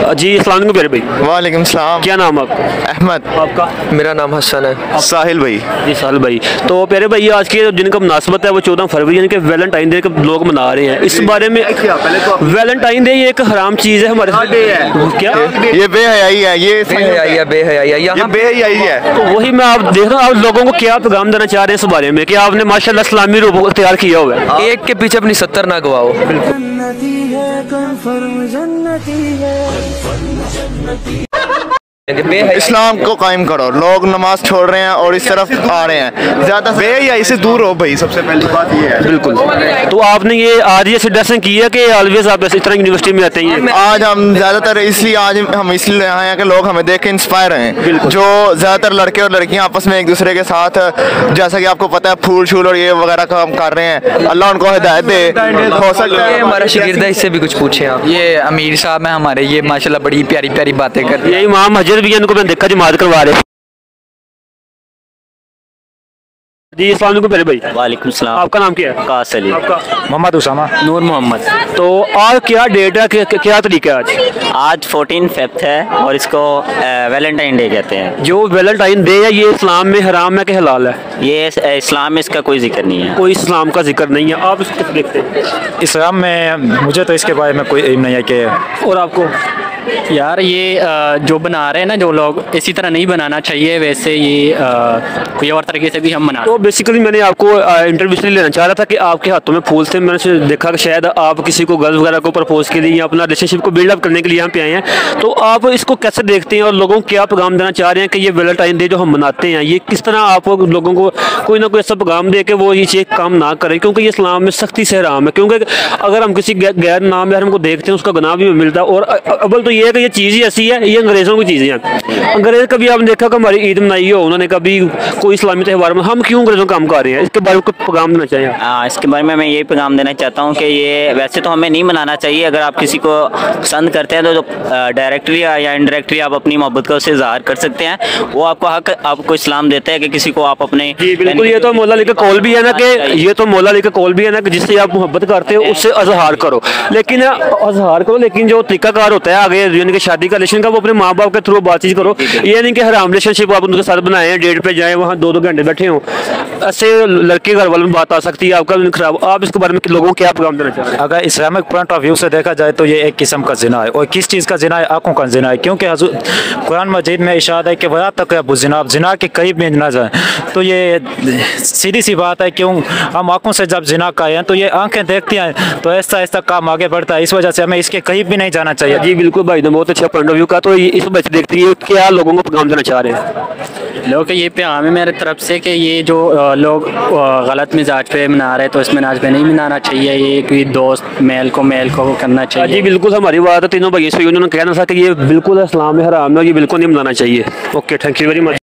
जी अस्सलाम वालेकुम प्यारे भाई। वालेकुम सलाम। क्या नाम आपका? अहमद। आपका? मेरा नाम हसन है। साहिल भाई। जी साहिल भाई। तो प्यारे भाई आज के दिन का मुनासबत है वो 14 फरवरी यानी कि वैलेंटाइन डे का लोग मना रहे हैं। इस बारे में वैलेंटाइन डे ये एक हराम चीज़ है हमारे क्या ये बेहयाई है, ये बेहयाई है। तो वही मैं आप देख रहा हूँ आप लोगों को क्या पैगाम देना चाह रहे हैं इस बारे में कि आपने माशाल्लाह इस्लामी रूप तैयार किया हुआ है। एक के पीछे अपनी 70 ना गवाओ। इस्लाम को कायम करो। लोग नमाज छोड़ रहे हैं और इस तरफ आ रहे हैं, ज्यादा बेहयाई से दूर हो भाई। सबसे पहली बात ये है। बिल्कुल। तो आपने ये आज ये ड्रेसिंग की है कि ऑलवेज आप इस तरह यूनिवर्सिटी में आते हैं? आज हम ज्यादातर इसलिए आए हैं कि लोग हमें देख के इंस्पायर हैं। जो ज्यादातर लड़के और लड़कियां आपस में एक दूसरे के साथ, जैसा कि आपको पता है, फूल शूल और ये वगैरह काम कर रहे हैं। अल्लाह उनको हिदायत दे। हो सकता है हमारा शागिर्द है, इससे भी कुछ पूछे आप। ये अमीर साहब है हमारे, ये माशाल्लाह बड़ी प्यारी प्यारी बातें करते हैं। यही इमाम हजर भी इनको मैंने देखा जमात करवा रहे। जी अस्सलाम वालेकुम प्यारे भाई। वालेकुम सलाम। आपका नाम क्या है? कास अली। आपका? मोहम्मद उसामा। नूर मोहम्मद। तो आज क्या डेट है, क्या तरीका है आज? आज 14 फेब है और इसको वैलेंटाइन डे कहते हैं। जो वैलेंटाइन डे है ये इस्लाम में हराम है कि हलाल है? ये इस्लाम में इसका कोई जिक्र नहीं है। कोई इस्लाम का जिक्र नहीं है। आप इसको देखते हैं? इस्लाम में मुझे तो इसके बारे में कोई इल्म नहीं है कि। और आपको? यार ये जो बना रहे हैं ना जो लोग, इसी तरह नहीं बनाना चाहिए। वैसे ये कोई और तरीके से भी हम बना। तो बेसिकली मैंने आपको इंटरव्यू इसलिए लेना चाह रहा था कि आपके हाथों में फूल थे। मैंने देखा कि शायद आप किसी को गर्ल्स वगैरह को प्रपोज के लिए या अपना रिलेशनशिप को बिल्डअप करने के लिए यहाँ पे आए हैं। तो आप इसको कैसे देखते हैं और लोगों को क्या पैगाम देना चाह रहे हैं कि ये वैलेंटाइन डे जो हम मनाते हैं ये किस तरह आप लोगों को कोई ना कोई ऐसा पैगाम दे के वो ये चीज़ काम ना करें, क्योंकि ये इस्लाम में सख्ती से हराम है। क्योंकि अगर हम किसी गैर नाम यार हमको देखते हैं उसका गुनाह भी मिलता है। और अव्वल तो ये है कि ये चीज़ ही ऐसी है, ये अंग्रेज़ों की चीज़ें हैं। अंग्रेज़ कभी आपने देखा कि हमारी ईद मनाई हो, उन्होंने कभी कोई इस्लामी त्यौहार में, हम क्यों अंग्रेज़ों का काम कर रहे हैं? इसके बारे में कुछ पैगाम देना चाहिए? इसके बारे में मैं ये पैगाम देना चाहता हूँ कि ये वैसे तो हमें नहीं मनाना चाहिए। अगर आप किसी को पसंद करते हैं तो डायरेक्टली या इनडायरेक्टली आप अपनी मोहब्बत का उससे इजहार कर सकते हैं। वो आपको हक आपको इस्लाम देता है कि किसी को आप अपने। जी बिल्कुल। ये तो मौला अली का कौल भी है ना कि ये तो मौला अली का कौल भी है ना कि जिससे आप मोहब्बत करते हो उससे इजहार करो। लेकिन इजहार करो, लेकिन जो तरीकाकार होता है आगे यानी कि शादी का रिलेशन का, वो अपने माँ बाप के थ्रू बातचीत करो। ये नहीं कि हराम रिलेशनशिप आप उनके साथ बनाए हैं, डेट पे जाए वहाँ 2-2 घंटे बैठे हो, ऐसे लड़के घर वालों में बात आ सकती है, आपका दिन खराब। आप इसके बारे में लोगों को क्या पैगाम देना चाह रहे हैं? अगर इस्लामिक पॉइंट ऑफ व्यू से देखा जाए तो ये एक किस्म का जिना है। और किस चीज़ का जिना है? आंखों का जिना है। क्योंकि कुरान मजीद में इशारा है कि वला तक़रबु ज़िना, जिना के करीब में ना जाए। तो ये सीधी सी बात है, क्यों हम आंखों से जब जिना का हैं तो ये आंखें देखती हैं तो ऐसा ऐसा काम आगे बढ़ता है। इस वजह से हमें इसके करीब भी नहीं जाना चाहिए। जी बिल्कुल भाई, तो बहुत अच्छा पॉइंट ऑफ व्यू का। तो इस वजह से देखती है क्या लोगों को पैगाम देना चाह रहे हैं? लोग ये पैगाम है मेरे तरफ से कि ये जो लोग गलत मिजाज पे मना रहे हैं तो इस मिजाज पे नहीं मनाना चाहिए। ये कोई दोस्त मेल को करना चाहिए। जी बिल्कुल, हमारी बात है तीनों भाई से उन्होंने कहना था कि ये बिल्कुल इस्लाम में हराम है, ये बिल्कुल नहीं मनाना चाहिए। Okay, thank you very much.